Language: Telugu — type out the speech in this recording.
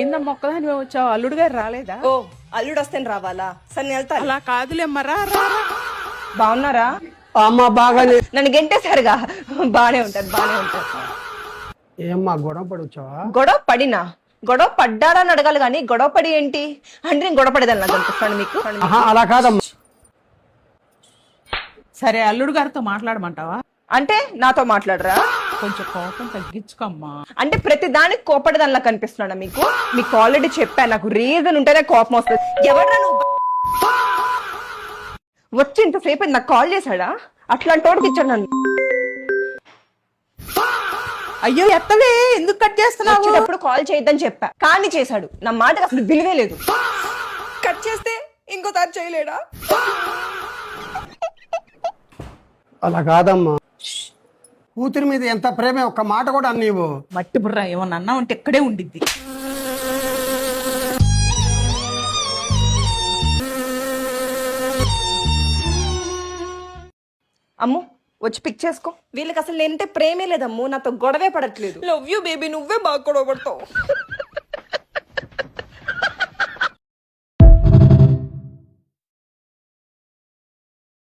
ఏందమ్మా ఒక్కదాని వచ్చావు? అల్లుడు గారు రాలేదా? ఓ అల్లుడు వస్తే రావాలా? సరే నేను వెళ్తాను. అలా కాదులేమ్మా, రా రా రా. బాగున్నారా? అమ్మ బాగానే. నన్ను గెంటేశారుగా. బానే ఉంటారు, బానే ఉంటారు. ఏమ్మా గొడవ పడి వచ్చావా? గొడవ పడినా? గొడవ పడ్డాడా అని అడగాలి కానీ గొడవ పడి ఏంటి అంటే నేను గొడవ పడేదాన్ని నాకు అనిపిస్తాను మీకు. ఆహా, అలా కాదమ్మా. సరే అల్లుడు గారితో మాట్లాడమంటావా? అంటే నాతో మాట్లాడరా? కొంచెం కోపం తగ్గించుకోమ్మా. అంటే ప్రతి దానికి కోపడేదానిలా కనిపిస్తున్నాడా మీకు? మీకు ఆల్రెడీ చెప్పాను, నాకు రీజన్ ఉంటేనే కోపం వస్తుంది. ఎవడ్రా నువ్వు? వచ్చి ఇంతసేపు నాకు కాల్ చేశాడా? అట్లాంటి వాడికి ఇచ్చాడు నన్ను. అయ్యో ఎత్తవే, ఎందుకు కట్ చేస్తున్నావు? వచ్చేటప్పుడు కాల్ చేయొద్దని చెప్పా కానీ చేశాడు. నా మాటకు అసలు విలువే లేదు. కట్ చేస్తే ఇంకోసారి చేయలేడా? అలా కాదమ్మా. కూతురి మీద ఎంత ప్రేమ, ఒక్క మాట కూడా అన్నీవు. మట్టి బుర్ర ఏమన్నా అన్నా ఉంటే ఇక్కడే ఉండిద్ది. అమ్ము వచ్చి పిక్ చేసుకో. వీళ్ళకి అసలు నేనంటే ప్రేమే లేదమ్ము, నాతో గొడవే పడట్లేదు. లవ్ యూ బేబీ, నువ్వే బాగా గొడవ పడతావు.